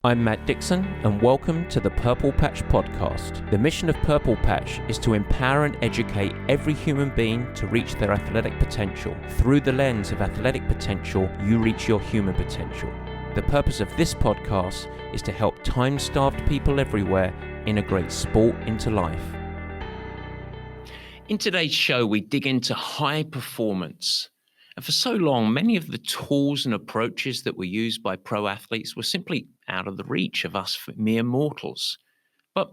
I'm Matt Dixon, and welcome to the Purple Patch Podcast. The mission of Purple Patch is to empower and educate every human being to reach their athletic potential. Through the lens of athletic potential, you reach your human potential. The purpose of this podcast is to help time-starved people everywhere integrate sport into life. In today's show, we dig into high performance. And for so long, many of the tools and approaches that were used by pro athletes were simply out of the reach of us mere mortals. But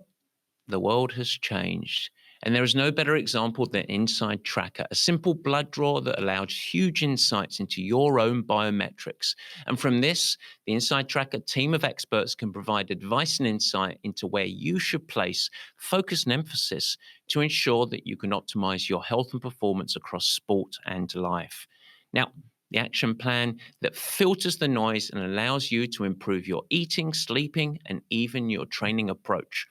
the world has changed, and there is no better example than Inside Tracker, a simple blood draw that allows huge insights into your own biometrics. And from this, the Inside Tracker team of experts can provide advice and insight into where you should place focus and emphasis to ensure that you can optimize your health and performance across sport and life. Now, the action plan that filters the noise and allows you to improve your eating, sleeping, and even your training approach.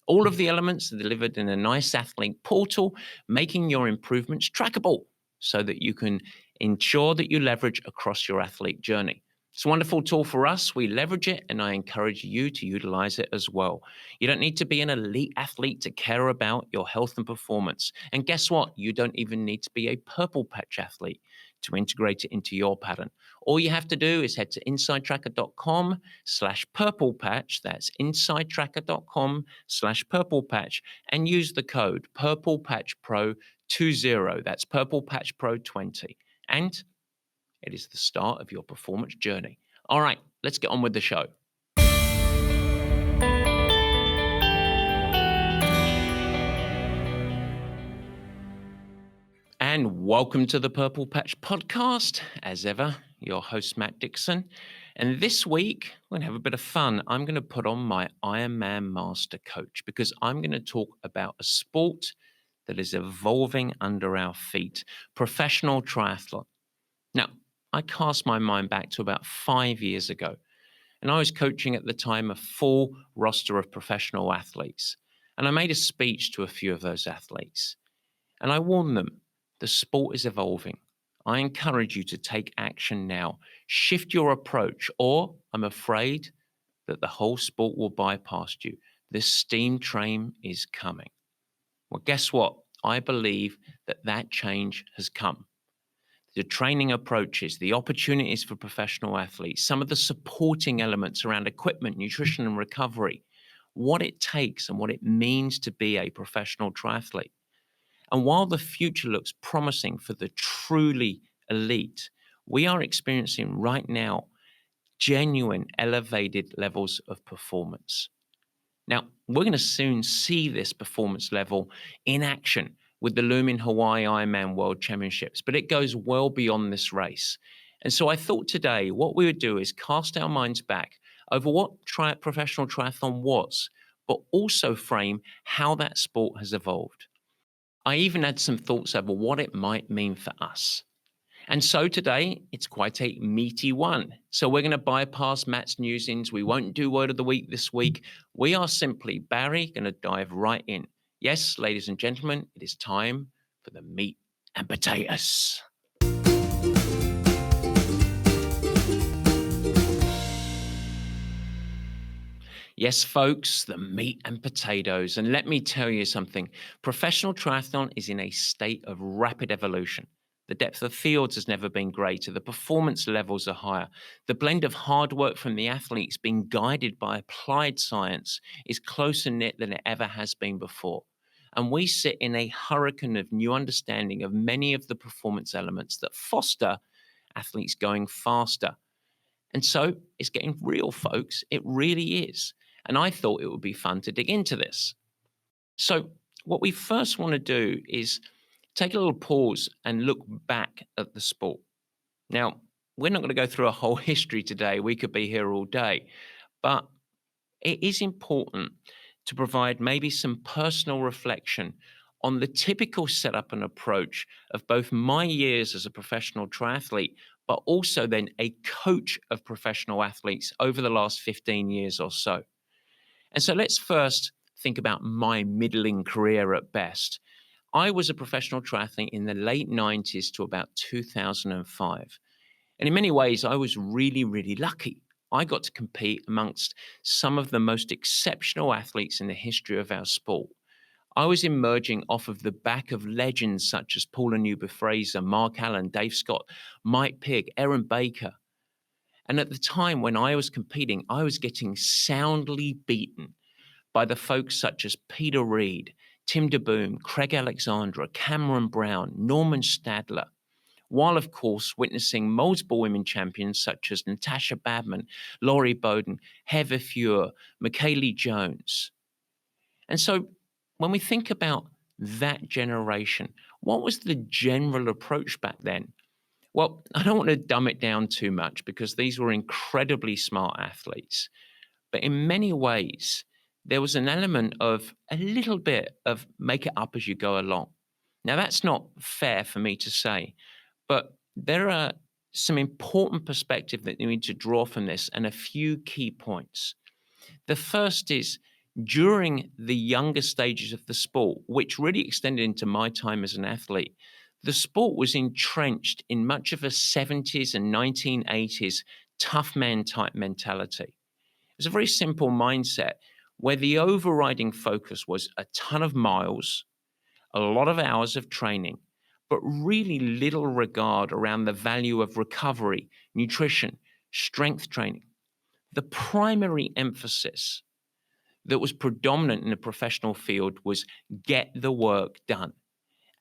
All of the elements are delivered in a nice athlete portal, making your improvements trackable so that you can ensure that you leverage across your athlete journey. It's a wonderful tool for us. We leverage it, and I encourage you to utilize it as well. You don't need to be an elite athlete to care about your health and performance. And guess what? You don't even need to be a purple patch athlete to integrate it into your pattern. All you have to do is head to insidetracker.com/purplepatch. That's insidetracker.com/purplepatch and use the code purplepatchpro20. That's purplepatchpro20. And it is the start of your performance journey. All right, let's get on with the show. And welcome to the Purple Patch Podcast. As ever, your host, Matt Dixon. And this week, we're going to have a bit of fun. I'm going to put on my Ironman Master Coach because I'm going to talk about a sport that is evolving under our feet, professional triathlon. Now, I cast my mind back to about 5 years ago, and I was coaching at the time a full roster of professional athletes. And I made a speech to a few of those athletes, and I warned them, the sport is evolving. I encourage you to take action now. Shift your approach, or I'm afraid that the whole sport will bypass you. The steam train is coming. Well, guess what? I believe that change has come. The training approaches, the opportunities for professional athletes, some of the supporting elements around equipment, nutrition, and recovery, what it takes and what it means to be a professional triathlete. And while the future looks promising for the truly elite, we are experiencing right now genuine elevated levels of performance. Now, we're going to soon see this performance level in action with the looming Hawaii IRONMAN World Championships, but it goes well beyond this race. And so I thought today what we would do is cast our minds back over what professional triathlon was, but also frame how that sport has evolved. I even had some thoughts over what it might mean for us. And so today, it's quite a meaty one. So we're going to bypass Matt's musings. We won't do word of the week this week. We are simply, Barry, going to dive right in. Yes, ladies and gentlemen, it is time for the meat and potatoes. Yes, folks, the meat and potatoes. And let me tell you something. Professional triathlon is in a state of rapid evolution. The depth of fields has never been greater. The performance levels are higher. The blend of hard work from the athletes being guided by applied science is closer knit than it ever has been before. And we sit in a hurricane of new understanding of many of the performance elements that foster athletes going faster. And so it's getting real, folks. It really is. And I thought it would be fun to dig into this. So what we first want to do is take a little pause and look back at the sport. Now, we're not going to go through a whole history today. We could be here all day. But it is important to provide maybe some personal reflection on the typical setup and approach of both my years as a professional triathlete, but also then a coach of professional athletes over the last 15 years or so. And so let's first think about my middling career at best. I was a professional triathlete in the late 90s to about 2005. And in many ways, I was really, really lucky. I got to compete amongst some of the most exceptional athletes in the history of our sport. I was emerging off of the back of legends such as Paula Newby-Fraser, Mark Allen, Dave Scott, Mike Pigg, Erin Baker. And at the time when I was competing, I was getting soundly beaten by the folks such as Peter Reed, Tim DeBoom, Craig Alexandra, Cameron Brown, Norman Stadler, while, of course, witnessing multiple women champions such as Natasha Badman, Laurie Bowden, Heather Fuhr, Michaeli Jones. And so when we think about that generation, what was the general approach back then? Well, I don't want to dumb it down too much because these were incredibly smart athletes. But in many ways, there was an element of a little bit of make it up as you go along. Now, that's not fair for me to say, but there are some important perspective that you need to draw from this and a few key points. The first is during the younger stages of the sport, which really extended into my time as an athlete, the sport was entrenched in much of a 70s and 1980s tough man type mentality. It was a very simple mindset where the overriding focus was a ton of miles, a lot of hours of training, but really little regard around the value of recovery, nutrition, strength training. The primary emphasis that was predominant in the professional field was get the work done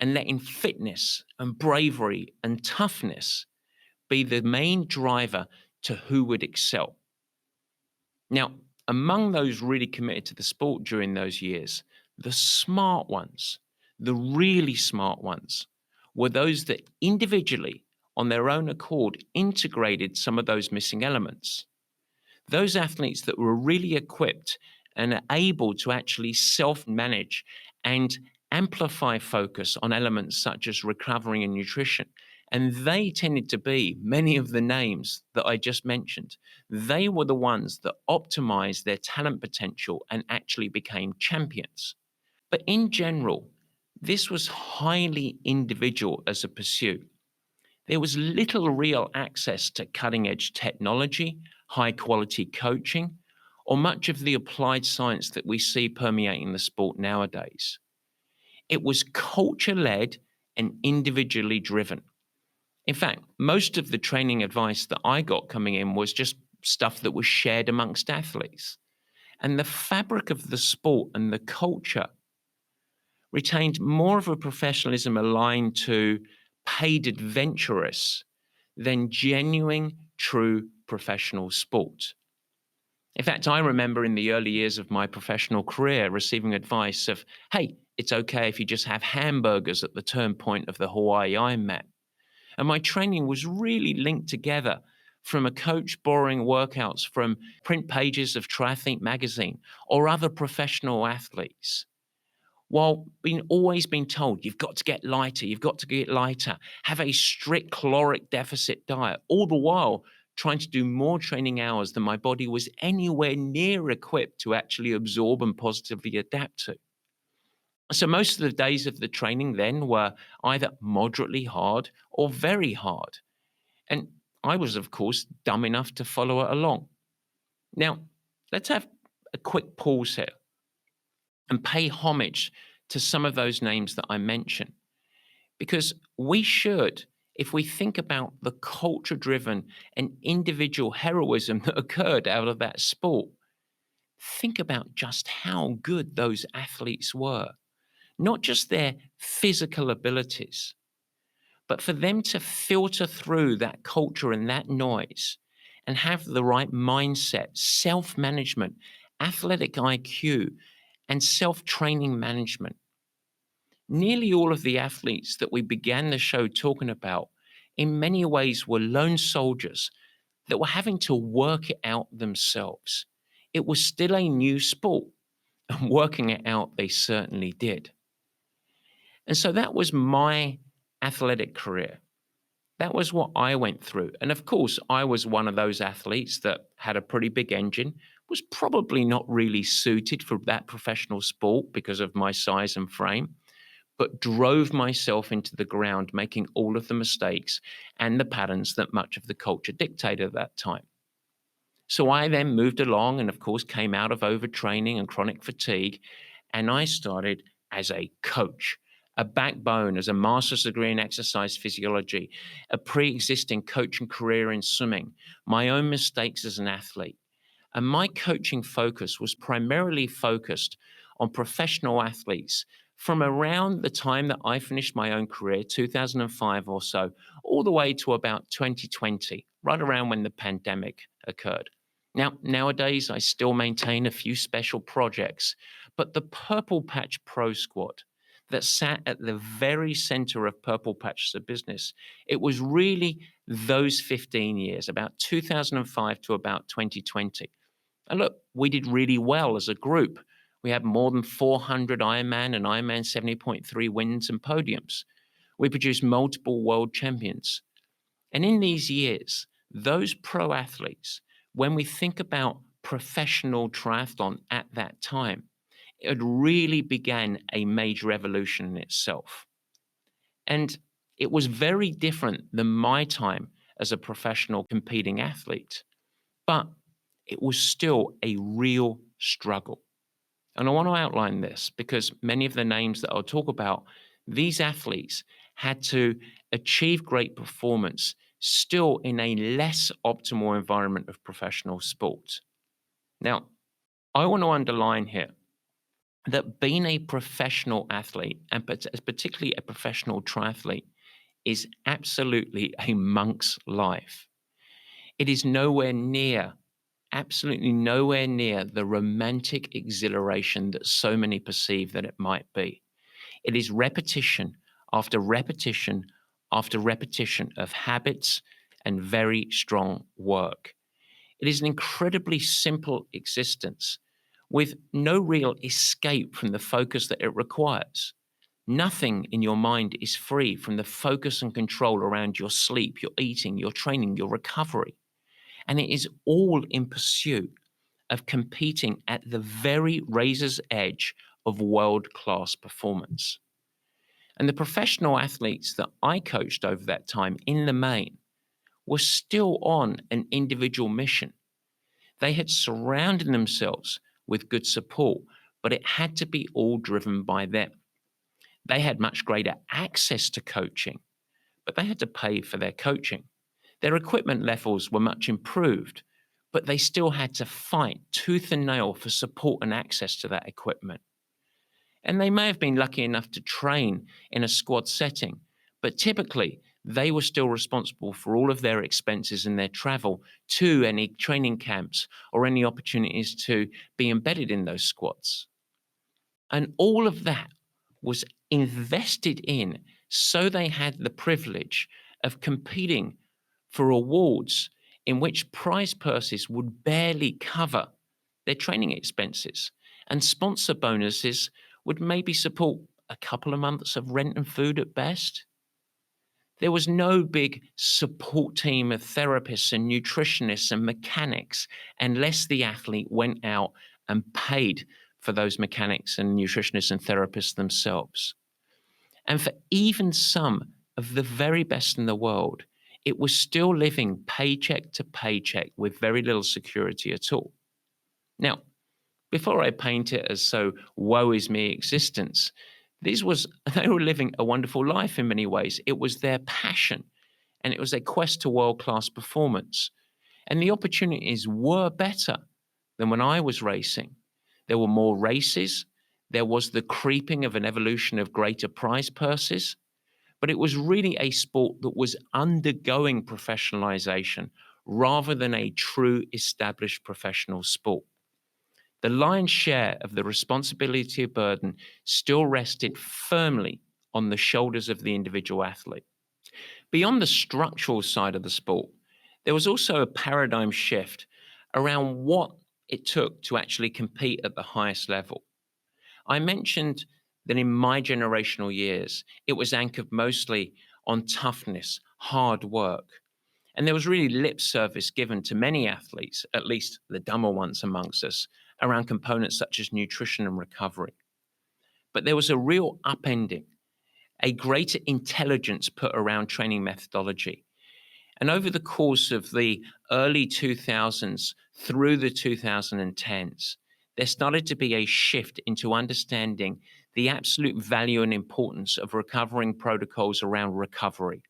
and letting fitness and bravery and toughness be the main driver to who would excel. Now, among those really committed to the sport during those years, the smart ones, the really smart ones, were those that individually, on their own accord, integrated some of those missing elements. Those athletes that were really equipped and are able to actually self-manage and amplify focus on elements such as recovery and nutrition. And they tended to be many of the names that I just mentioned. They were the ones that optimized their talent potential and actually became champions. But in general, this was highly individual as a pursuit. There was little real access to cutting-edge technology, high-quality coaching, or much of the applied science that we see permeating the sport nowadays. It was culture-led and individually driven. In fact, most of the training advice that I got coming in was just stuff that was shared amongst athletes. And the fabric of the sport and the culture retained more of a professionalism aligned to paid adventurous than genuine, true professional sport. In fact, I remember in the early years of my professional career receiving advice of, hey, it's okay if you just have hamburgers at the turn point of the Hawaii IRONMAN. And my training was really linked together from a coach borrowing workouts from print pages of Triathlete magazine or other professional athletes. While always being told, you've got to get lighter, have a strict caloric deficit diet, all the while trying to do more training hours than my body was anywhere near equipped to actually absorb and positively adapt to. So most of the days of the training then were either moderately hard or very hard. And I was, of course, dumb enough to follow it along. Now, let's have a quick pause here and pay homage to some of those names that I mentioned. Because we should, if we think about the culture-driven and individual heroism that occurred out of that sport, think about just how good those athletes were. Not just their physical abilities, but for them to filter through that culture and that noise and have the right mindset, self-management, athletic IQ, and self-training management. Nearly all of the athletes that we began the show talking about in many ways were lone soldiers that were having to work it out themselves. It was still a new sport, and working it out they certainly did. And so that was my athletic career. That was what I went through. And of course, I was one of those athletes that had a pretty big engine, was probably not really suited for that professional sport because of my size and frame, but drove myself into the ground, making all of the mistakes and the patterns that much of the culture dictated at that time. So I then moved along and, of course, came out of overtraining and chronic fatigue. And I started as a coach, a backbone as a master's degree in exercise physiology, a pre existing coaching career in swimming, my own mistakes as an athlete. And my coaching focus was primarily focused on professional athletes from around the time that I finished my own career, 2005 or so, all the way to about 2020, right around when the pandemic occurred. Now, nowadays, I still maintain a few special projects, but the Purple Patch Pro Squad that sat at the very center of Purple Patch as a business, it was really those 15 years, about 2005 to about 2020. And look, we did really well as a group. We had more than 400 Ironman and Ironman 70.3 wins and podiums. We produced multiple world champions. And in these years, those pro athletes, when we think about professional triathlon at that time, it really began a major evolution in itself. And it was very different than my time as a professional competing athlete, but it was still a real struggle. And I want to outline this because many of the names that I'll talk about, these athletes had to achieve great performance still in a less optimal environment of professional sport. Now, I want to underline here that being a professional athlete, and particularly a professional triathlete, is absolutely a monk's life. It is nowhere near, absolutely nowhere near the romantic exhilaration that so many perceive that it might be. It is repetition after repetition after repetition of habits and very strong work. It is an incredibly simple existence with no real escape from the focus that it requires. Nothing in your mind is free from the focus and control around your sleep, your eating, your training, your recovery. And it is all in pursuit of competing at the very razor's edge of world-class performance. And the professional athletes that I coached over that time in the main were still on an individual mission. They had surrounded themselves with good support, but it had to be all driven by them. They had much greater access to coaching, but they had to pay for their coaching. Their equipment levels were much improved, but they still had to fight tooth and nail for support and access to that equipment. And they may have been lucky enough to train in a squad setting, but typically they were still responsible for all of their expenses and their travel to any training camps or any opportunities to be embedded in those squads. And all of that was invested in so they had the privilege of competing for awards in which prize purses would barely cover their training expenses, and sponsor bonuses would maybe support a couple of months of rent and food at best. There was no big support team of therapists and nutritionists and mechanics unless the athlete went out and paid for those mechanics and nutritionists and therapists themselves. And for even some of the very best in the world, it was still living paycheck to paycheck with very little security at all. Now, before I paint it as so woe is me existence, they were living a wonderful life in many ways. It was their passion, and it was a quest to world-class performance. And the opportunities were better than when I was racing. There were more races. There was the creeping of an evolution of greater prize purses. But it was really a sport that was undergoing professionalization rather than a true established professional sport. The lion's share of the responsibility of burden still rested firmly on the shoulders of the individual athlete. Beyond the structural side of the sport, there was also a paradigm shift around what it took to actually compete at the highest level. I mentioned that in my generational years, it was anchored mostly on toughness, hard work. And there was really lip service given to many athletes, at least the dumber ones amongst us, around components such as nutrition and recovery. But there was a real upending, a greater intelligence put around training methodology. And over the course of the early 2000s through the 2010s, there started to be a shift into understanding the absolute value and importance of recovering protocols around recovery.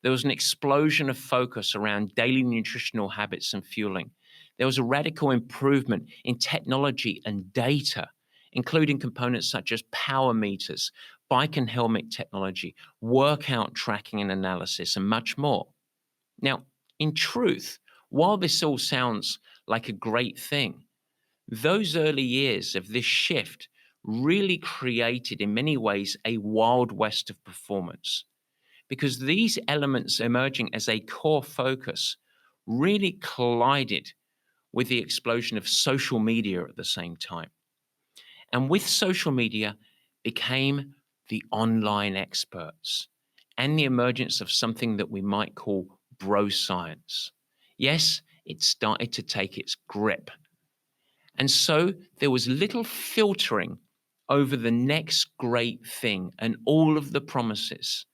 There was an explosion of focus around daily nutritional habits and fueling. There was a radical improvement in technology and data, including components such as power meters, bike and helmet technology, workout tracking and analysis, and much more. Now, in truth, while this all sounds like a great thing, those early years of this shift really created, in many ways, a wild west of performance because these elements emerging as a core focus really collided with the explosion of social media at the same time. And with social media became the online experts and the emergence of something that we might call bro science. Yes, it started to take its grip. And so there was little filtering over the next great thing and all of the promises.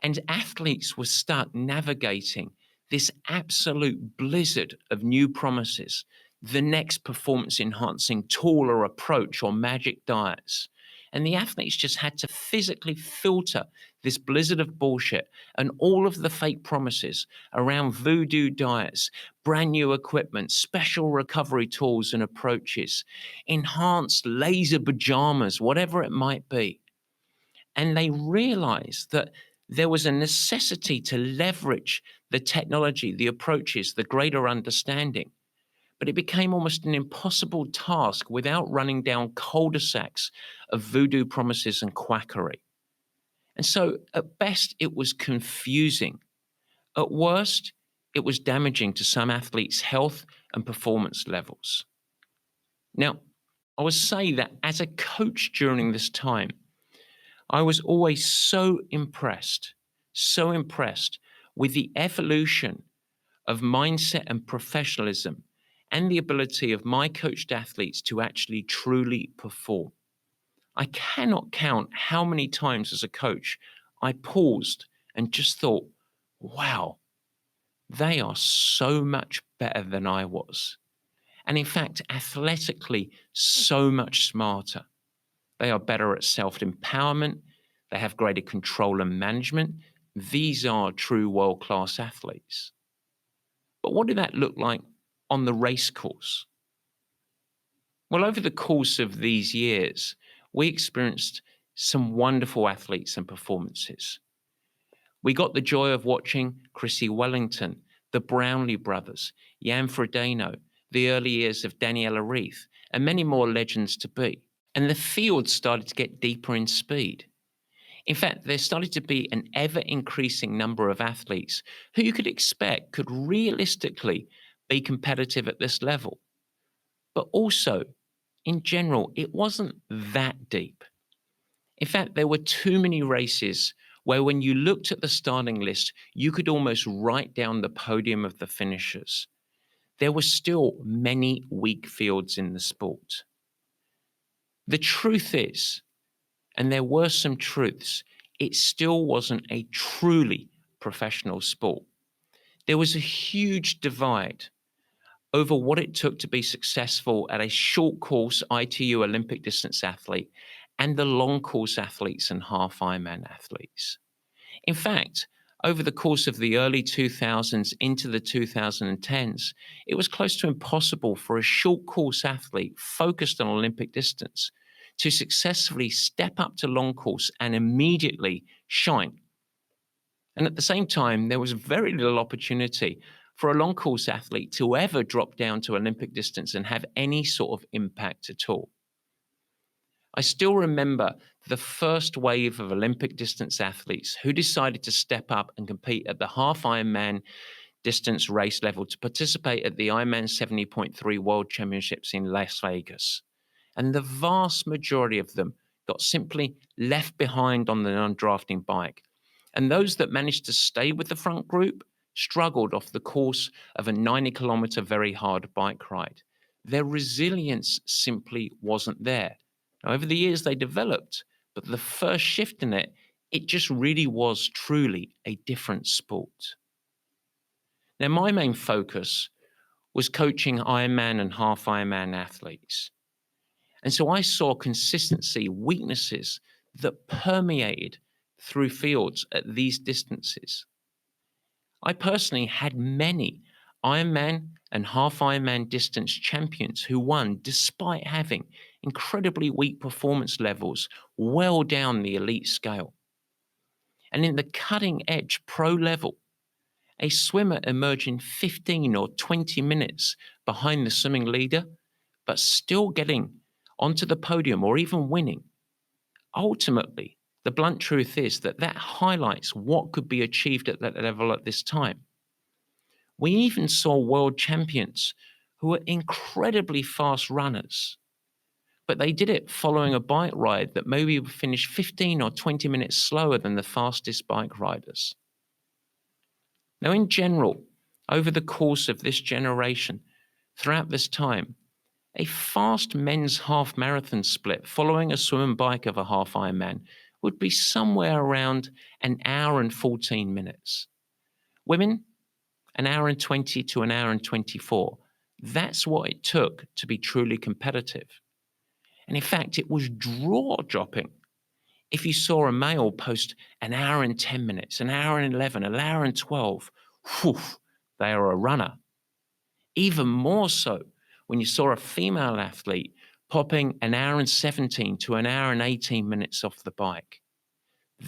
And athletes were stuck navigating this absolute blizzard of new promises, the next performance enhancing tool or approach or magic diets. And the athletes just had to physically filter this blizzard of bullshit and all of the fake promises around voodoo diets, brand new equipment, special recovery tools and approaches, enhanced laser pajamas, whatever it might be. And they realized that there was a necessity to leverage the technology, the approaches, the greater understanding. But it became almost an impossible task without running down cul-de-sacs of voodoo promises and quackery. And so at best, it was confusing. At worst, it was damaging to some athletes' health and performance levels. Now, I would say that as a coach during this time, I was always so impressed with the evolution of mindset and professionalism and the ability of my coached athletes to actually truly perform. I cannot count how many times as a coach I paused and just thought, wow, they are so much better than I was. And in fact, athletically, so much smarter. They are better at self-empowerment. They have greater control and management. These are true world-class athletes. But what did that look like on the race course? Well, over the course of these years, we experienced some wonderful athletes and performances. We got the joy of watching Chrissy Wellington, the Brownlee brothers, Jan Frodeno, the early years of Daniela Reith, and many more legends to be. And the field started to get deeper in speed. In fact, there started to be an ever-increasing number of athletes who you could expect could realistically be competitive at this level. But also, in general, it wasn't that deep. In fact, there were too many races where when you looked at the starting list, you could almost write down the podium of the finishers. There were still many weak fields in the sport. The truth is, and there were some truths, it still wasn't a truly professional sport. There was a huge divide over what it took to be successful at a short course ITU Olympic distance athlete and the long course athletes and half Ironman athletes. In fact, over the course of the early 2000s into the 2010s, it was close to impossible for a short course athlete focused on Olympic distance to successfully step up to long course and immediately shine. And at the same time, there was very little opportunity for a long course athlete to ever drop down to Olympic distance and have any sort of impact at all. I still remember the first wave of Olympic distance athletes who decided to step up and compete at the half Ironman distance race level to participate at the Ironman 70.3 World Championships in Las Vegas. And the vast majority of them got simply left behind on the non-drafting bike. And those that managed to stay with the front group struggled off the course of a 90-kilometer very hard bike ride. Their resilience simply wasn't there. Now, over the years, they developed, but the first shift in it, it just really was truly a different sport. Now, my main focus was coaching Ironman and half Ironman athletes. And so I saw consistency, weaknesses that permeated through fields at these distances. I personally had many Ironman and half Ironman distance champions who won despite having incredibly weak performance levels well down the elite scale. And in the cutting edge pro level, a swimmer emerging 15 or 20 minutes behind the swimming leader, but still getting onto the podium or even winning. Ultimately, the blunt truth is that highlights what could be achieved at that level at this time. We even saw world champions who were incredibly fast runners, but they did it following a bike ride that maybe finished 15 or 20 minutes slower than the fastest bike riders. Now, in general, over the course of this generation, throughout this time, a fast men's half marathon split following a swim and bike of a half Ironman would be somewhere around an hour and 14 minutes. Women, an hour and 20 to an hour and 24. That's what it took to be truly competitive. And in fact, it was jaw-dropping if you saw a male post an hour and 10 minutes, an hour and 11, an hour and 12. Whew, they are a runner. Even more so when you saw a female athlete popping an hour and 17 to an hour and 18 minutes off the bike.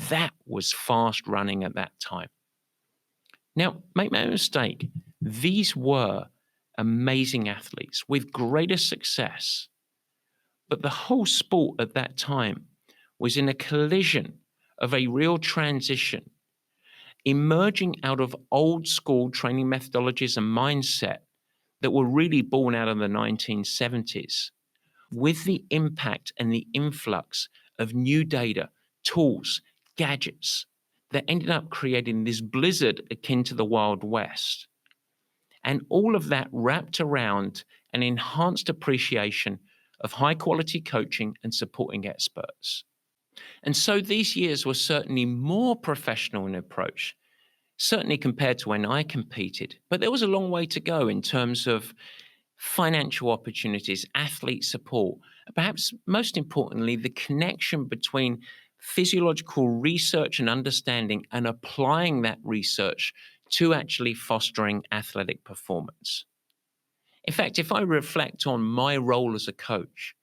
That was fast running at that time. Now, make no mistake, these were amazing athletes with greater success. But the whole sport at that time was in a collision of a real transition, emerging out of old school training methodologies and mindset that were really born out of the 1970s, with the impact and the influx of new data, tools, gadgets that ended up creating this blizzard akin to the Wild West. And all of that wrapped around an enhanced appreciation of high quality coaching and supporting experts. And so these years were certainly more professional in approach, certainly compared to when I competed. But there was a long way to go in terms of financial opportunities, athlete support, perhaps most importantly, the connection between physiological research and understanding and applying that research to actually fostering athletic performance. In fact, if I reflect on my role as a coach,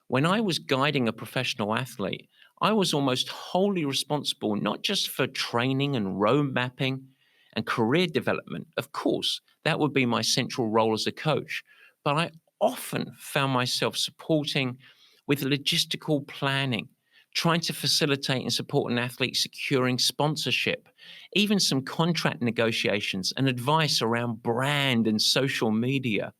when I was guiding a professional athlete, I was almost wholly responsible not just for training and road mapping and career development. Of course, that would be my central role as a coach, but I often found myself supporting with logistical planning, trying to facilitate and support an athlete securing sponsorship, even some contract negotiations and advice around brand and social media.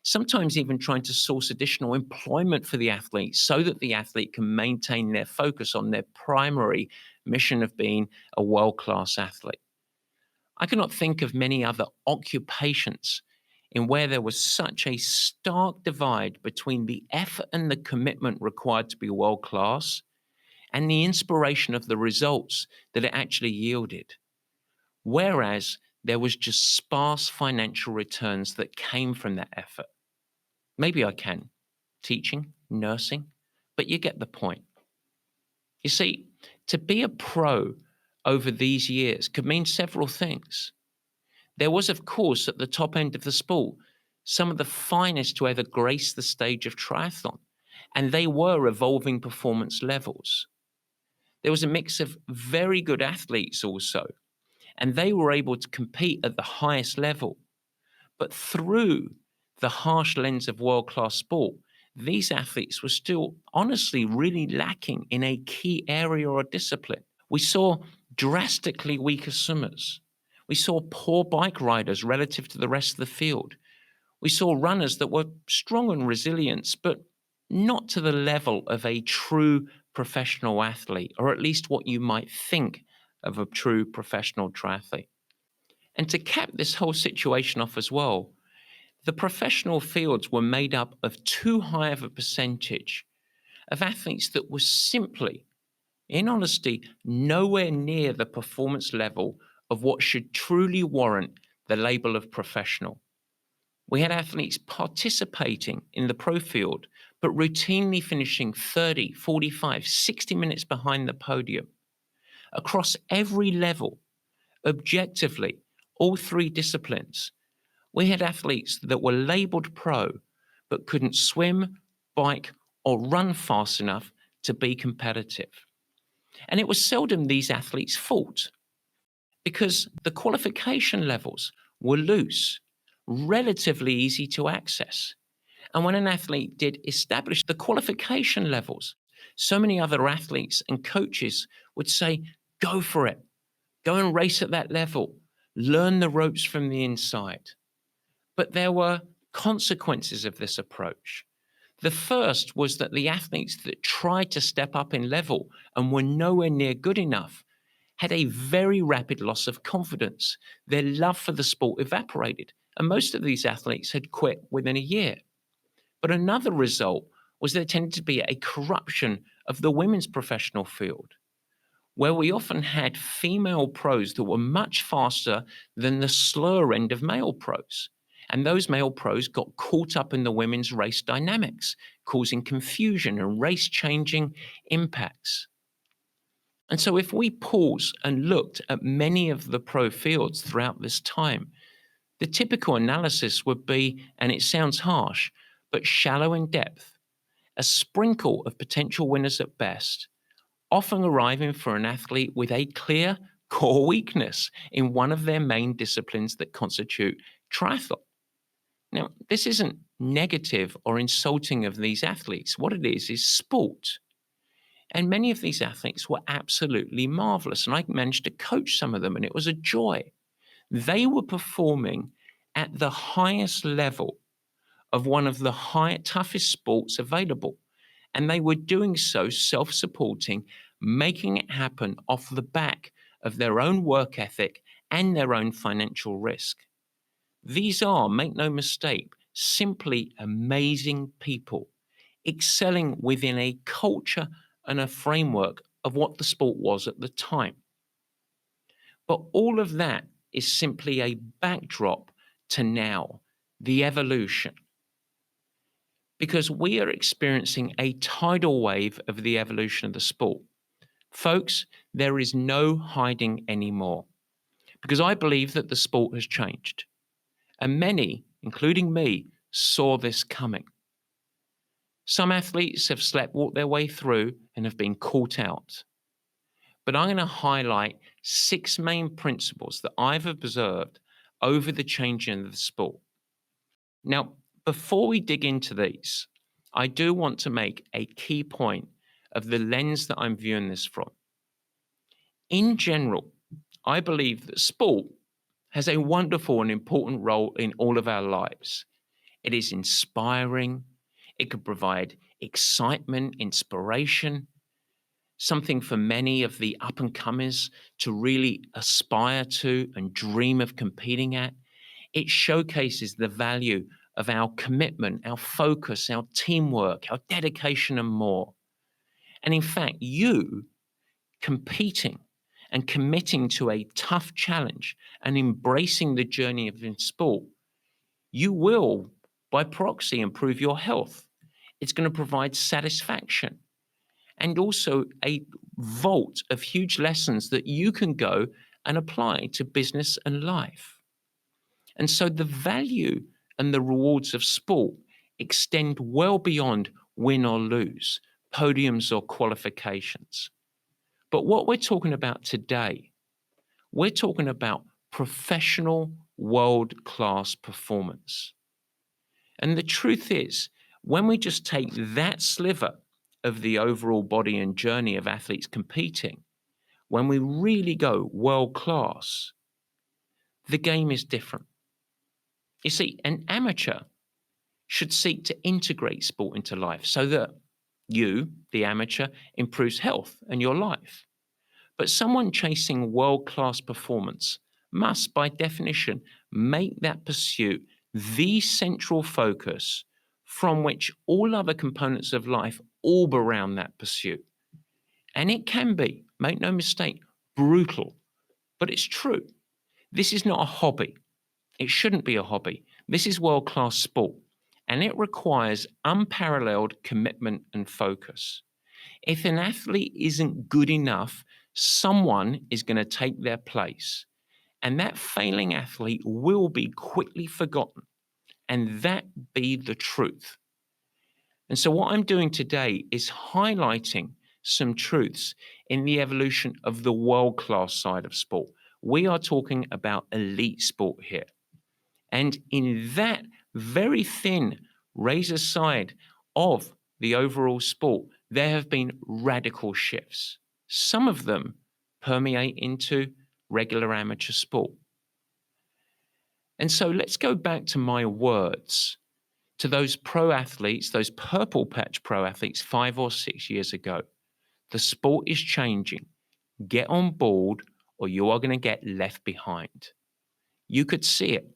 Sometimes even trying to source additional employment for the athlete so that the athlete can maintain their focus on their primary mission of being a world-class athlete. I cannot think of many other occupations in where there was such a stark divide between the effort and the commitment required to be world-class and the inspiration of the results that it actually yielded. Whereas there was just sparse financial returns that came from that effort. Maybe I can, teaching, nursing, but you get the point. You see, to be a pro over these years could mean several things. There was, of course, at the top end of the sport, some of the finest to ever grace the stage of triathlon, and they were evolving performance levels. There was a mix of very good athletes also, and they were able to compete at the highest level. But through the harsh lens of world-class sport, these athletes were still honestly really lacking in a key area or discipline. We saw drastically weaker swimmers. We saw poor bike riders relative to the rest of the field. We saw runners that were strong and resilient, but not to the level of a true professional athlete, or at least what you might think of a true professional triathlete. And to cap this whole situation off as well, the professional fields were made up of too high of a percentage of athletes that were simply, in honesty, nowhere near the performance level of what should truly warrant the label of professional. We had athletes participating in the pro field, but routinely finishing 30, 45, 60 minutes behind the podium. Across every level, objectively, all three disciplines, we had athletes that were labeled pro, but couldn't swim, bike, or run fast enough to be competitive. And it was seldom these athletes' fault, because the qualification levels were loose, relatively easy to access. And when an athlete did establish the qualification levels, so many other athletes and coaches would say, go for it, go and race at that level, learn the ropes from the inside. But there were consequences of this approach. The first was that the athletes that tried to step up in level and were nowhere near good enough had a very rapid loss of confidence. Their love for the sport evaporated, and most of these athletes had quit within a year. But another result was there tended to be a corruption of the women's professional field, where we often had female pros that were much faster than the slower end of male pros. And those male pros got caught up in the women's race dynamics, causing confusion and race-changing impacts. And so if we pause and looked at many of the pro fields throughout this time, the typical analysis would be, and it sounds harsh, but shallow in depth, a sprinkle of potential winners at best, often arriving for an athlete with a clear core weakness in one of their main disciplines that constitute triathlon. Now, this isn't negative or insulting of these athletes. What it is sport. And many of these athletes were absolutely marvelous. And I managed to coach some of them, and it was a joy. They were performing at the highest level of one of the toughest sports available. And they were doing so self-supporting, making it happen off the back of their own work ethic and their own financial risk. These are, make no mistake, simply amazing people, excelling within a culture and a framework of what the sport was at the time. But all of that is simply a backdrop to now, the evolution. Because we are experiencing a tidal wave of the evolution of the sport. Folks, there is no hiding anymore, because I believe that the sport has changed. And many, including me, saw this coming. Some athletes have walked their way through and have been caught out. But I'm going to highlight 6 main principles that I've observed over the changing of the sport. Now, before we dig into these, I do want to make a key point of the lens that I'm viewing this from. In general, I believe that sport has a wonderful and important role in all of our lives. It is inspiring. It could provide excitement, inspiration, something for many of the up-and-comers to really aspire to and dream of competing at. It showcases the value of our commitment, our focus, our teamwork, our dedication, and more. And in fact, you competing and committing to a tough challenge and embracing the journey of in sport, you will, by proxy, improve your health. It's going to provide satisfaction and also a vault of huge lessons that you can go and apply to business and life. And so the value and the rewards of sport extend well beyond win or lose, podiums or qualifications. But what we're talking about today, we're talking about professional world-class performance. And the truth is, when we just take that sliver of the overall body and journey of athletes competing, when we really go world-class, the game is different. You see, an amateur should seek to integrate sport into life so that you, the amateur, improves health and your life. But someone chasing world-class performance must, by definition, make that pursuit the central focus from which all other components of life orb around that pursuit. And it can be, make no mistake, brutal, but it's true. This is not a hobby. It shouldn't be a hobby. This is world-class sport, and it requires unparalleled commitment and focus. If an athlete isn't good enough, someone is going to take their place, and that failing athlete will be quickly forgotten, and that be the truth. And so, what I'm doing today is highlighting some truths in the evolution of the world class side of sport. We are talking about elite sport here. And in that very thin razor side of the overall sport, there have been radical shifts. Some of them permeate into regular amateur sport. And so let's go back to my words, to those pro athletes, those purple patch pro athletes 5 or 6 years ago. The sport is changing. Get on board or you are going to get left behind. You could see it.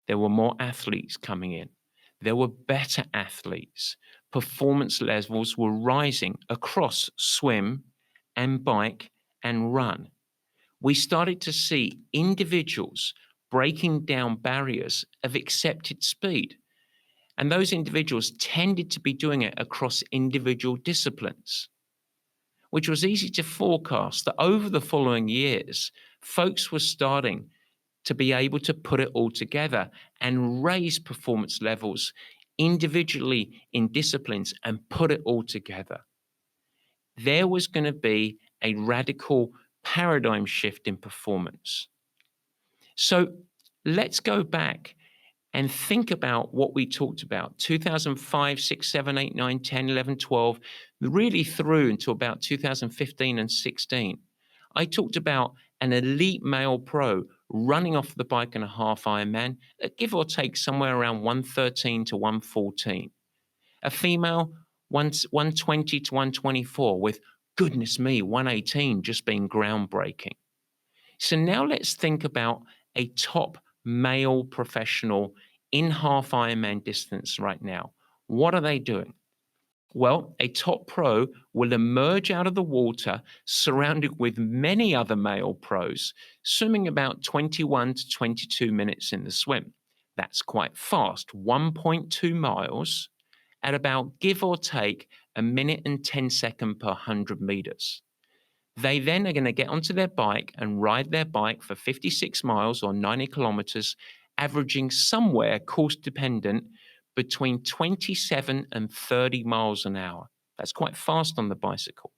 There were more athletes coming in. There were better athletes. Performance levels were rising across swim and bike and run. We started to see individuals breaking down barriers of accepted speed. And those individuals tended to be doing it across individual disciplines, which was easy to forecast that over the following years, folks were starting to be able to put it all together and raise performance levels individually in disciplines and put it all together. There was going to be a radical paradigm shift in performance. So let's go back and think about what we talked about 2005, 6, 7, 8, 9, 10, 11, 12, really through until about 2015 and 16. I talked about an elite male pro running off the bike in a half Ironman, give or take somewhere around 113 to 114. A female, 120 to 124, with, goodness me, 118 just being groundbreaking. So now let's think about a top male professional in half Ironman distance right now. What are they doing? Well, a top pro will emerge out of the water surrounded with many other male pros, swimming about 21 to 22 minutes in the swim. That's quite fast, 1.2 miles at about, give or take, a minute and 10 seconds per 100 meters. They then are going to get onto their bike and ride their bike for 56 miles or 90 kilometers, averaging somewhere course dependent between 27 and 30 miles an hour. That's quite fast on the bicycle.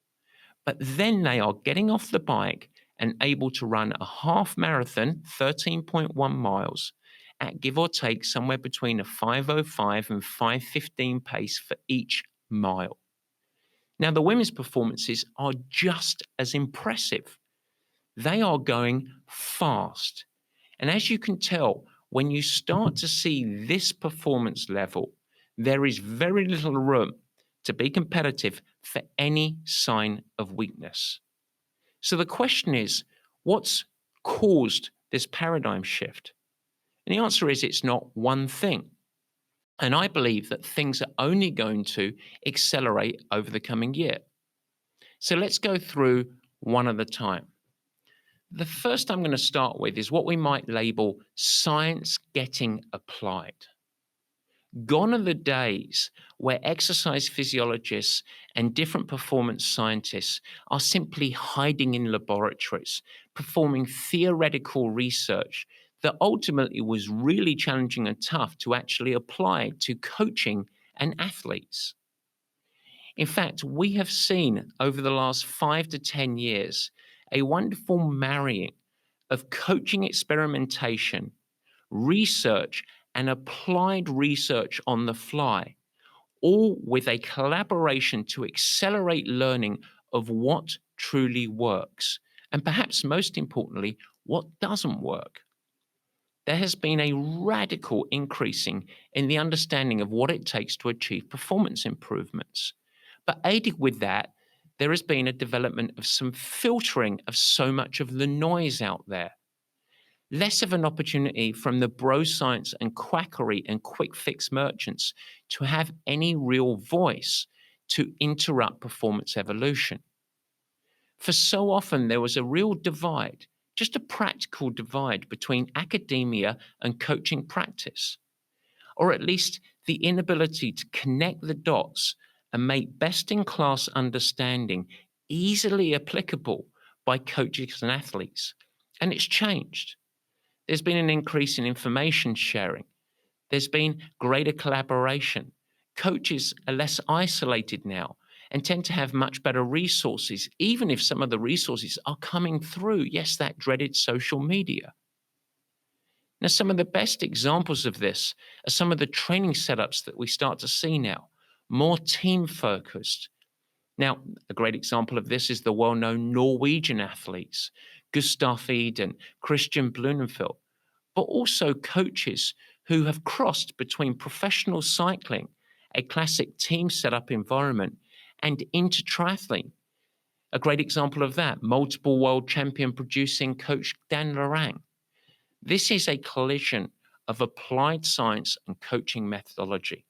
But then they are getting off the bike and able to run a half marathon, 13.1 miles, at give or take somewhere between a 5:05 and 5:15 pace for each mile. Now, the women's performances are just as impressive. They are going fast. And as you can tell, when you start to see this performance level, there is very little room to be competitive for any sign of weakness. So the question is, what's caused this paradigm shift? And the answer is it's not one thing. And I believe that things are only going to accelerate over the coming year. So let's go through one at a time. The first I'm going to start with is what we might label science getting applied. Gone are the days where exercise physiologists and different performance scientists are simply hiding in laboratories, performing theoretical research that ultimately was really challenging and tough to actually apply to coaching and athletes. In fact, we have seen over the last 5 to 10 years a wonderful marrying of coaching experimentation, research, and applied research on the fly, all with a collaboration to accelerate learning of what truly works, and perhaps most importantly, what doesn't work. There has been a radical increasing in the understanding of what it takes to achieve performance improvements. But aided with that, there has been a development of some filtering of so much of the noise out there. Less of an opportunity from the bro science and quackery and quick fix merchants to have any real voice to interrupt performance evolution. For so often, there was a real divide just a practical divide between academia and coaching practice, or at least the inability to connect the dots and make best-in-class understanding easily applicable by coaches and athletes. And it's changed. There's been an increase in information sharing. There's been greater collaboration. Coaches are less isolated now and tend to have much better resources, even if some of the resources are coming through, yes, that dreaded social media. Now, some of the best examples of this are some of the training setups that we start to see now, more team focused. Now, a great example of this is the well-known Norwegian athletes, Gustav Iden, Christian Blumenfeld, but also coaches who have crossed between professional cycling, a classic team setup environment, and into triathlon. A great example of that, multiple world champion producing coach Dan Lorang. This is a collision of applied science and coaching methodology.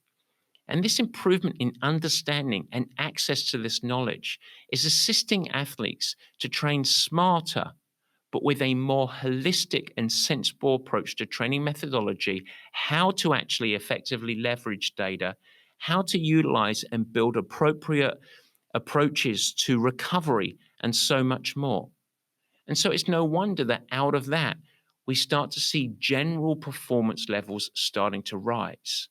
And this improvement in understanding and access to this knowledge is assisting athletes to train smarter, but with a more holistic and sensible approach to training methodology, how to actually effectively leverage data, how to utilize and build appropriate approaches to recovery, and so much more. And so it's no wonder that out of that, we start to see general performance levels starting to rise.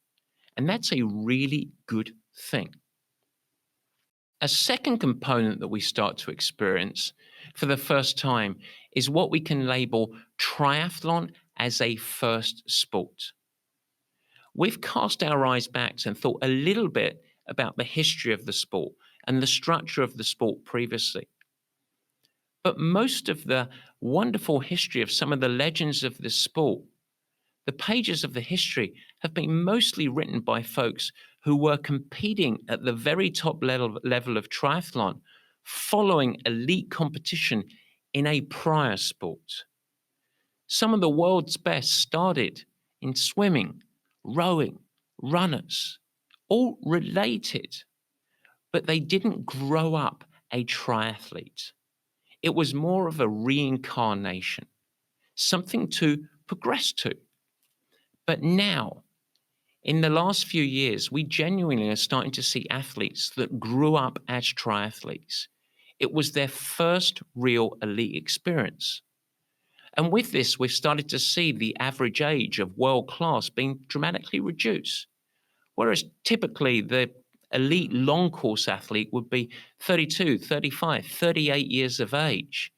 And that's a really good thing. A second component that we start to experience for the first time is what we can label triathlon as a first sport. We've cast our eyes back and thought a little bit about the history of the sport and the structure of the sport previously. But most of the wonderful history of some of the legends of this sport, the pages of the history have been mostly written by folks who were competing at the very top level of triathlon, following elite competition in a prior sport. Some of the world's best started in swimming, rowing, runners, all related, but they didn't grow up a triathlete. It was more of a reincarnation, something to progress to. But now, in the last few years, we genuinely are starting to see athletes that grew up as triathletes. It was their first real elite experience. And with this, we've started to see the average age of world class being dramatically reduced. Whereas typically the elite long course athlete would be 32, 35, 38 years of age.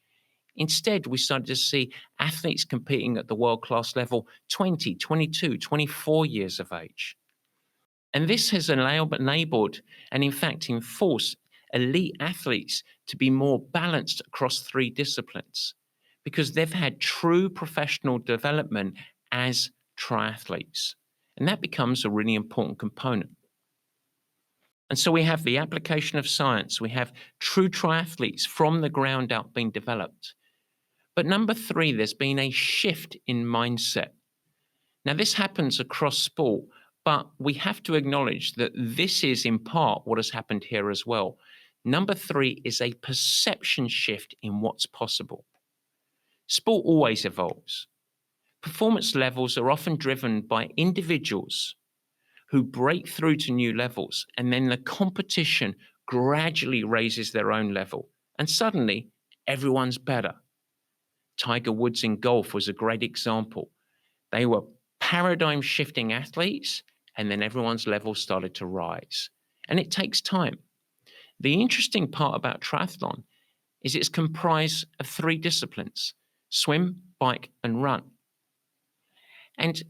Instead, we started to see athletes competing at the world-class level 20, 22, 24 years of age. And this has enabled and, in fact, enforced elite athletes to be more balanced across three disciplines because they've had true professional development as triathletes. And that becomes a really important component. And so we have the application of science. We have true triathletes from the ground up being developed. But number three, there's been a shift in mindset. Now, this happens across sport, but we have to acknowledge that this is in part what has happened here as well. Number three is a perception shift in what's possible. Sport always evolves. Performance levels are often driven by individuals who break through to new levels, and then the competition gradually raises their own level, and suddenly everyone's better. Tiger Woods in golf was a great example. They were paradigm-shifting athletes, and then everyone's level started to rise. And it takes time. The interesting part about triathlon is it's comprised of three disciplines: swim, bike, and run. And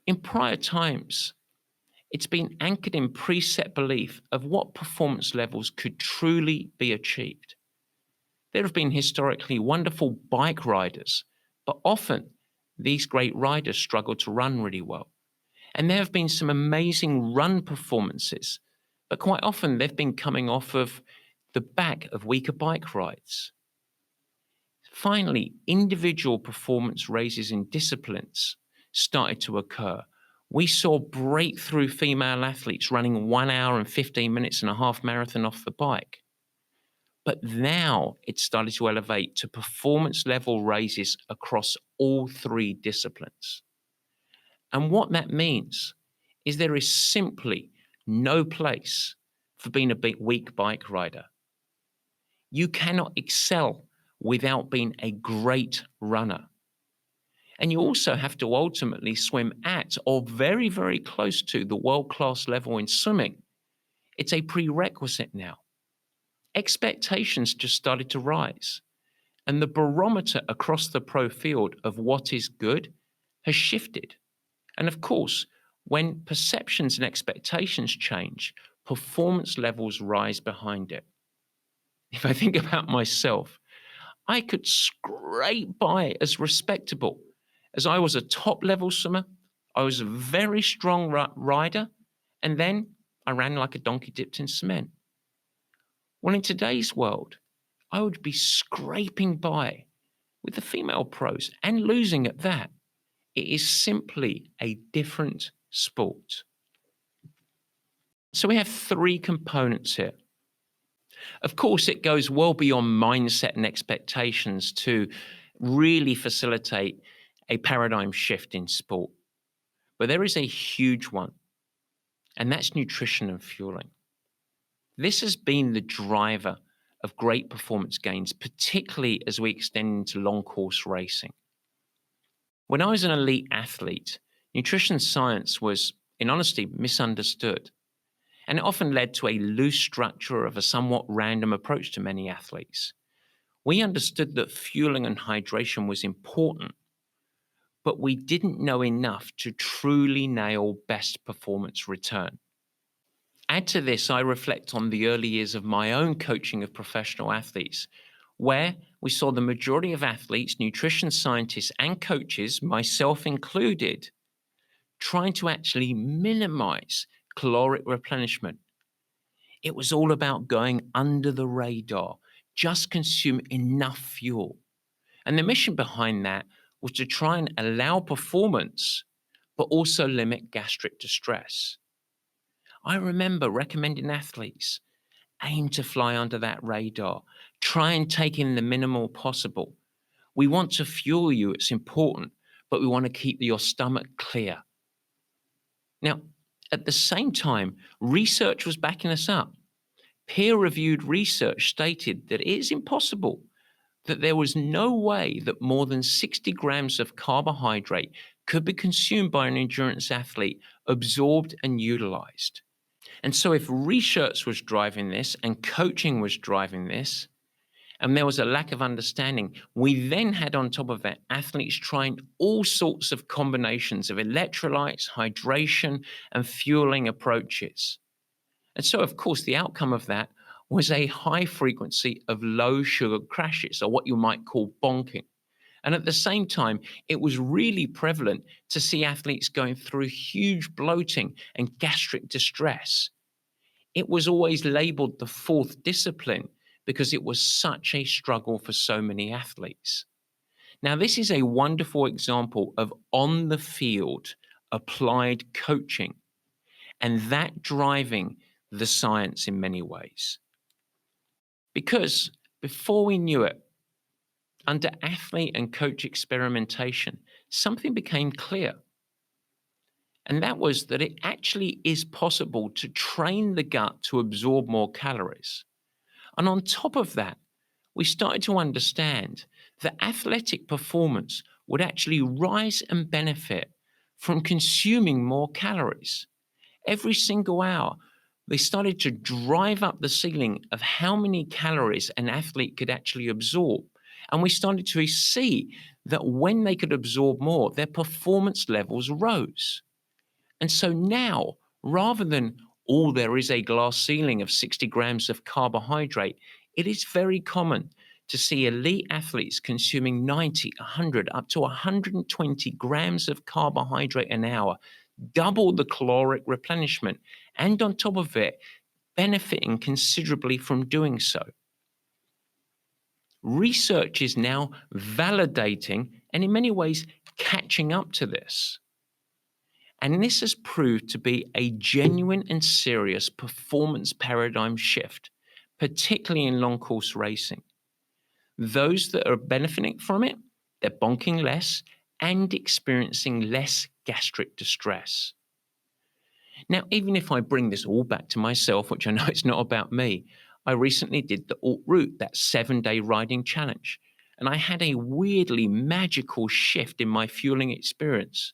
in prior times, it's been anchored in preset belief of what performance levels could truly be achieved. There have been historically wonderful bike riders, but often these great riders struggle to run really well. And there have been some amazing run performances, but quite often they've been coming off of the back of weaker bike rides. Finally, individual performance raises in disciplines started to occur. We saw breakthrough female athletes running 1 hour and 15 minutes and a half marathon off the bike. But now it's started to elevate to performance level raises across all three disciplines. And what that means is there is simply no place for being a weak bike rider. You cannot excel without being a great runner. And you also have to ultimately swim at or very, very close to the world-class level in swimming. It's a prerequisite now. Expectations just started to rise. And the barometer across the pro field of what is good has shifted. And of course, when perceptions and expectations change, performance levels rise behind it. If I think about myself, I could scrape by as respectable as I was a top level swimmer. I was a very strong rider, and then I ran like a donkey dipped in cement. Well, in today's world, I would be scraping by with the female pros and losing at that. It is simply a different sport. So we have three components here. Of course, it goes well beyond mindset and expectations to really facilitate a paradigm shift in sport. But there is a huge one, and that's nutrition and fueling. This has been the driver of great performance gains, particularly as we extend into long course racing. When I was an elite athlete, nutrition science was, in honesty, misunderstood. And it often led to a loose structure of a somewhat random approach to many athletes. We understood that fueling and hydration was important, but we didn't know enough to truly nail best performance return. Add to this, I reflect on the early years of my own coaching of professional athletes, where we saw the majority of athletes, nutrition scientists, and coaches, myself included, trying to actually minimize caloric replenishment. It was all about going under the radar, just consume enough fuel. And the mission behind that was to try and allow performance, but also limit gastric distress. I remember recommending athletes aim to fly under that radar, try and take in the minimal possible. We want to fuel you, it's important, but we want to keep your stomach clear. Now, at the same time, research was backing us up. Peer-reviewed research stated that it is impossible, that there was no way that more than 60 grams of carbohydrate could be consumed by an endurance athlete, absorbed and utilized. And so if research was driving this and coaching was driving this, and there was a lack of understanding, we then had on top of that athletes trying all sorts of combinations of electrolytes, hydration, and fueling approaches. And so, of course, the outcome of that was a high frequency of low sugar crashes, or what you might call bonking. And at the same time, it was really prevalent to see athletes going through huge bloating and gastric distress. It was always labeled the fourth discipline because it was such a struggle for so many athletes. Now, this is a wonderful example of on the field applied coaching, and that driving the science in many ways. Because before we knew it, under athlete and coach experimentation, something became clear. And that was that it actually is possible to train the gut to absorb more calories. And on top of that, we started to understand that athletic performance would actually rise and benefit from consuming more calories. Every single hour, they started to drive up the ceiling of how many calories an athlete could actually absorb. And we started to see that when they could absorb more, their performance levels rose. And so now, rather than there is a glass ceiling of 60 grams of carbohydrate, it is very common to see elite athletes consuming 90, 100, up to 120 grams of carbohydrate an hour, double the caloric replenishment, and on top of it, benefiting considerably from doing so. Research is now validating and in many ways catching up to this. And this has proved to be a genuine and serious performance paradigm shift, particularly in long course racing. Those that are benefiting from it, they're bonking less and experiencing less gastric distress. Now, even if I bring this all back to myself, which I know it's not about me, I recently did the Alt Route, that 7-day riding challenge, and I had a weirdly magical shift in my fueling experience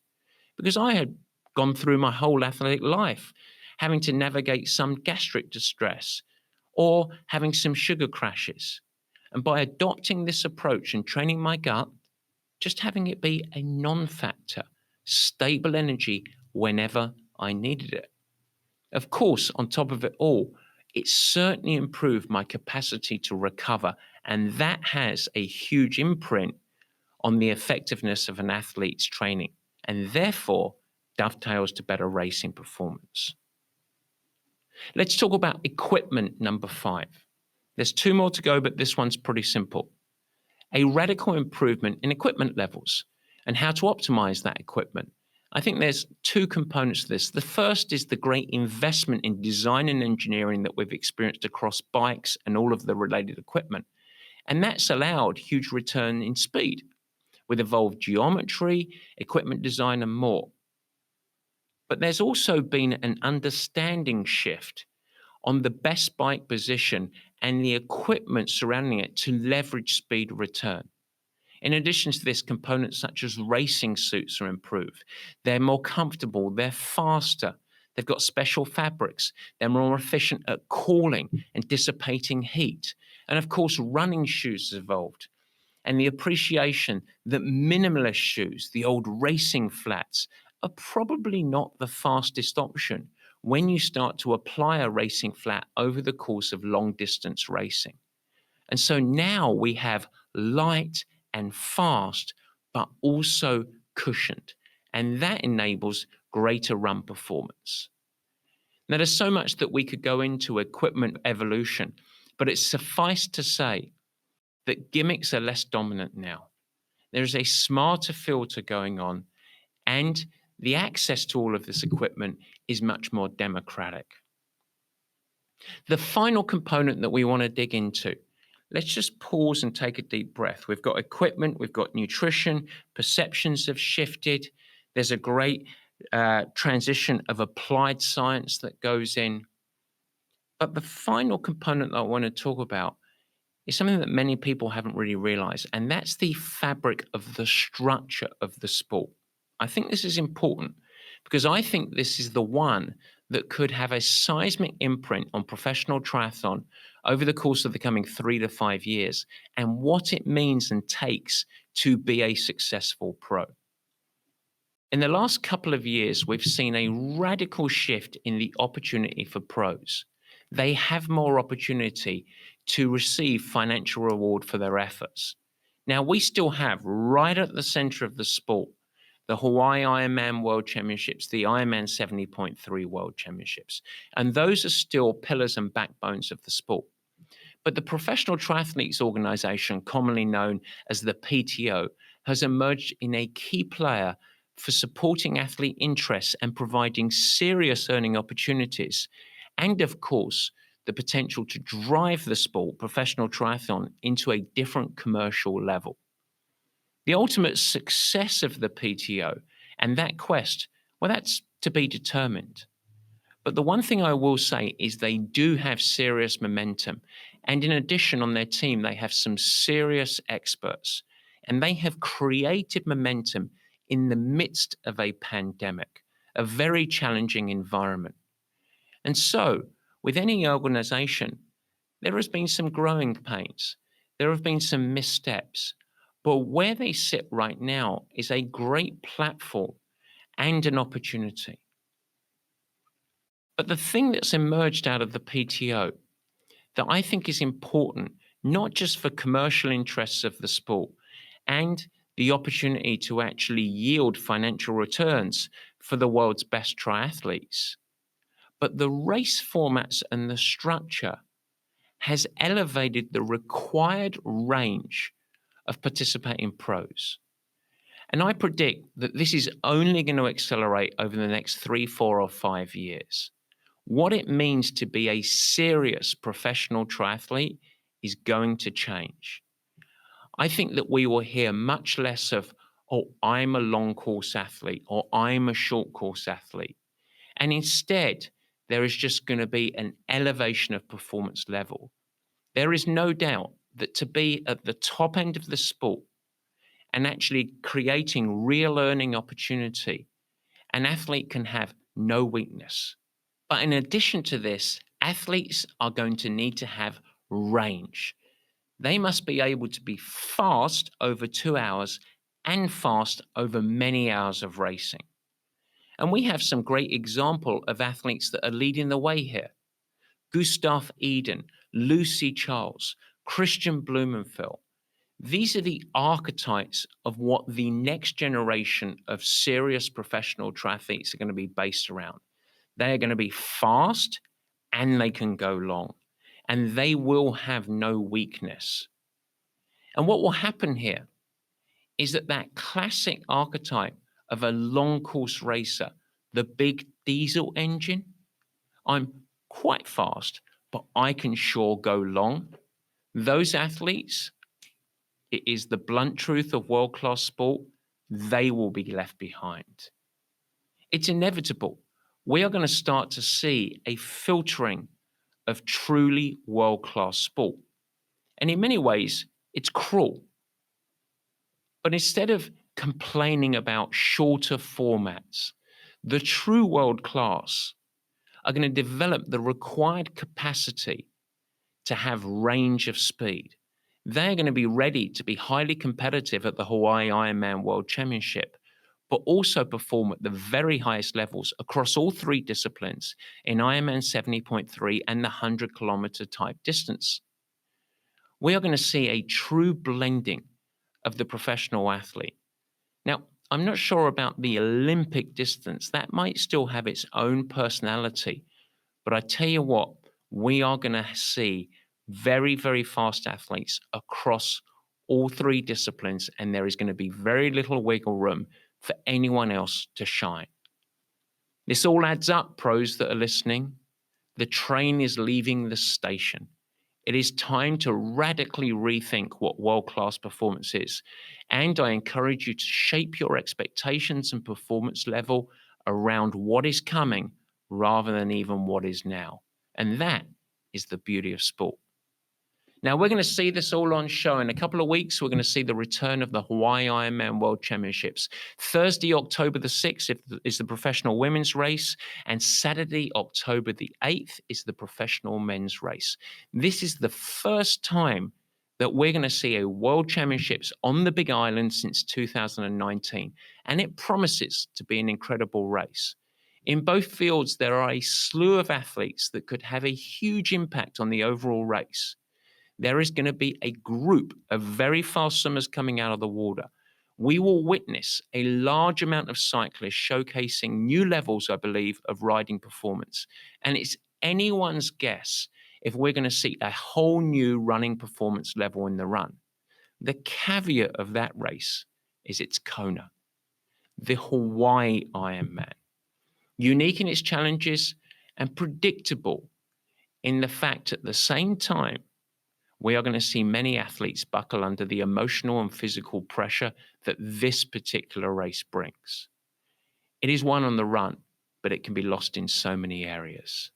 because I had gone through my whole athletic life having to navigate some gastric distress or having some sugar crashes. And by adopting this approach and training my gut, just having it be a non-factor, stable energy whenever I needed it. Of course, on top of it all, it certainly improved my capacity to recover, and that has a huge imprint on the effectiveness of an athlete's training, and therefore dovetails to better racing performance. Let's talk about equipment number 5. There's 2 more to go, but this one's pretty simple. A radical improvement in equipment levels and how to optimize that equipment. I think there's 2 components to this. The first is the great investment in design and engineering that we've experienced across bikes and all of the related equipment. And that's allowed huge return in speed with evolved geometry, equipment design, and more. But there's also been an understanding shift on the best bike position and the equipment surrounding it to leverage speed return. In addition to this, components such as racing suits are improved. They're more comfortable, they're faster, they've got special fabrics, they're more efficient at cooling and dissipating heat. And of course, running shoes have evolved. And the appreciation that minimalist shoes, the old racing flats, are probably not the fastest option when you start to apply a racing flat over the course of long distance racing. And so now we have light and fast, but also cushioned. And that enables greater run performance. Now, there's so much that we could go into equipment evolution, but it's suffice to say that gimmicks are less dominant now. There is a smarter filter going on, and the access to all of this equipment is much more democratic. The final component that we want to dig into, let's just pause and take a deep breath. We've got equipment, we've got nutrition, perceptions have shifted. There's a great transition of applied science that goes in. But the final component that I want to talk about is something that many people haven't really realized, and that's the fabric of the structure of the sport. I think this is important because I think this is the one that could have a seismic imprint on professional triathlon over the course of the coming 3 to 5 years and what it means and takes to be a successful pro. In the last couple of years, we've seen a radical shift in the opportunity for pros. They have more opportunity to receive financial reward for their efforts. Now, we still have right at the center of the sport the Hawaii IRONMAN World Championships, the Ironman 70.3 World Championships, and those are still pillars and backbones of the sport. But the Professional Triathletes Organization, commonly known as the PTO, has emerged in a key player for supporting athlete interests and providing serious earning opportunities, and of course, the potential to drive the sport, professional triathlon, into a different commercial level. The ultimate success of the PTO and that quest, well, that's to be determined. But the one thing I will say is they do have serious momentum. And in addition, on their team, they have some serious experts. And they have created momentum in the midst of a pandemic, a very challenging environment. And so, with any organization, there has been some growing pains. There have been some missteps. But where they sit right now is a great platform and an opportunity. But the thing that's emerged out of the PTO that I think is important, not just for commercial interests of the sport and the opportunity to actually yield financial returns for the world's best triathletes, but the race formats and the structure has elevated the required range of participating pros. And I predict that this is only going to accelerate over the next 3, 4, or 5 years. What it means to be a serious professional triathlete is going to change. I think that we will hear much less of, oh, I'm a long course athlete or I'm a short course athlete. And instead, there is just going to be an elevation of performance level. There is no doubt that to be at the top end of the sport and actually creating real earning opportunity, an athlete can have no weakness. But in addition to this, athletes are going to need to have range. They must be able to be fast over 2 hours and fast over many hours of racing. And we have some great example of athletes that are leading the way here. Gustav Eden, Lucy Charles, Christian Blumenfeld. These are the archetypes of what the next generation of serious professional triathletes are going to be based around. They are going to be fast and they can go long, and they will have no weakness. And what will happen here is that classic archetype of a long course racer, the big diesel engine, I'm quite fast, but I can sure go long. Those athletes, it is the blunt truth of world-class sport, they will be left behind. It's inevitable. We are going to start to see a filtering of truly world-class sport. And in many ways, it's cruel. But instead of complaining about shorter formats, the true world class are going to develop the required capacity to have range of speed. They're going to be ready to be highly competitive at the Hawaii Ironman World Championship, but also perform at the very highest levels across all three disciplines in Ironman 70.3 and the 100-kilometer type distance. We are going to see a true blending of the professional athlete. Now, I'm not sure about the Olympic distance. That might still have its own personality. But I tell you what, we are going to see very, very fast athletes across all three disciplines, and there is going to be very little wiggle room for anyone else to shine. This all adds up, pros that are listening. The train is leaving the station. It is time to radically rethink what world-class performance is. And I encourage you to shape your expectations and performance level around what is coming rather than even what is now. And that is the beauty of sport. Now, we're going to see this all on show. In a couple of weeks, we're going to see the return of the Hawaii Ironman World Championships. Thursday, October the 6th is the professional women's race, and Saturday, October the 8th is the professional men's race. This is the first time that we're going to see a World Championships on the Big Island since 2019, and it promises to be an incredible race. In both fields, there are a slew of athletes that could have a huge impact on the overall race. There is going to be a group of very fast swimmers coming out of the water. We will witness a large amount of cyclists showcasing new levels, I believe, of riding performance. And it's anyone's guess if we're going to see a whole new running performance level in the run. The caveat of that race is it's Kona, the Hawaii Ironman. Unique in its challenges and predictable in the fact at the same time, we are going to see many athletes buckle under the emotional and physical pressure that this particular race brings. It is won on the run, but it can be lost in so many areas.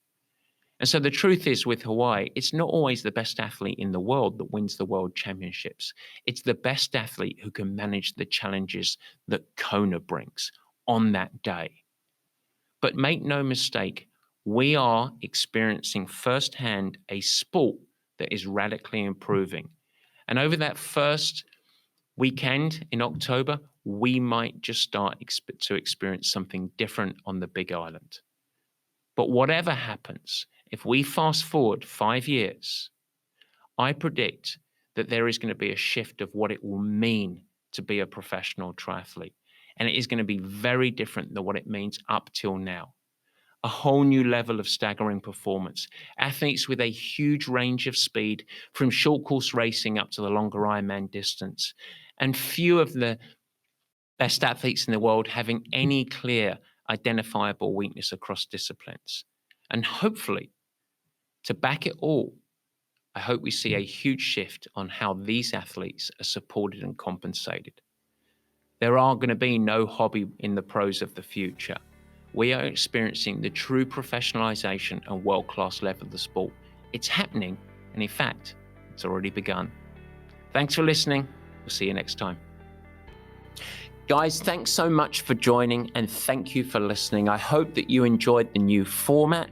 And so the truth is with Hawaii, it's not always the best athlete in the world that wins the World Championships. It's the best athlete who can manage the challenges that Kona brings on that day. But make no mistake, we are experiencing firsthand a sport that is radically improving. And over that first weekend in October, we might just start to experience something different on the Big Island. But whatever happens, if we fast forward 5 years, I predict that there is going to be a shift of what it will mean to be a professional triathlete. And it is going to be very different than what it means up till now. A whole new level of staggering performance. Athletes with a huge range of speed from short course racing up to the longer Ironman distance. And few of the best athletes in the world having any clear identifiable weakness across disciplines. And hopefully, to back it all, I hope we see a huge shift on how these athletes are supported and compensated. There are going to be no hobby in the pros of the future. We are experiencing the true professionalization and world-class level of the sport. It's happening, and in fact, it's already begun. Thanks for listening. We'll see you next time. Guys, thanks so much for joining, and thank you for listening. I hope that you enjoyed the new format.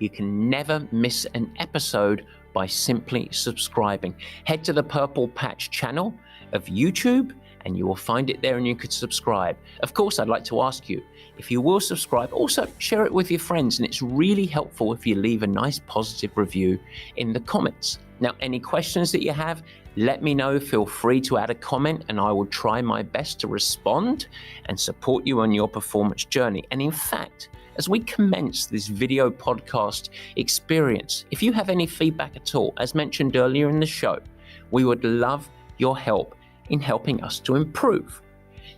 You can never miss an episode by simply subscribing. Head to the Purple Patch channel of YouTube, and you will find it there and you could subscribe. Of course, I'd like to ask you, if you will subscribe, also share it with your friends, and it's really helpful if you leave a nice positive review in the comments. Now, any questions that you have, let me know. Feel free to add a comment and I will try my best to respond and support you on your performance journey. And in fact, as we commence this video podcast experience, if you have any feedback at all, as mentioned earlier in the show, we would love your help in helping us to improve.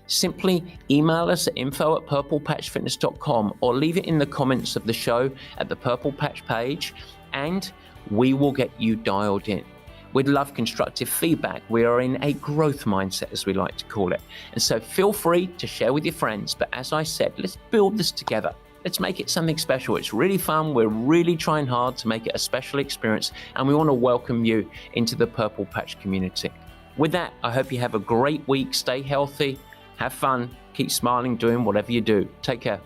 Simply email us at info@purplepatchfitness.com or leave it in the comments of the show at the Purple Patch page, and we will get you dialed in. We'd love constructive feedback. We are in a growth mindset, as we like to call it. And so feel free to share with your friends. But as I said, let's build this together. Let's make it something special. It's really fun. We're really trying hard to make it a special experience, and we want to welcome you into the Purple Patch community. With that, I hope you have a great week. Stay healthy, have fun, keep smiling, doing whatever you do. Take care.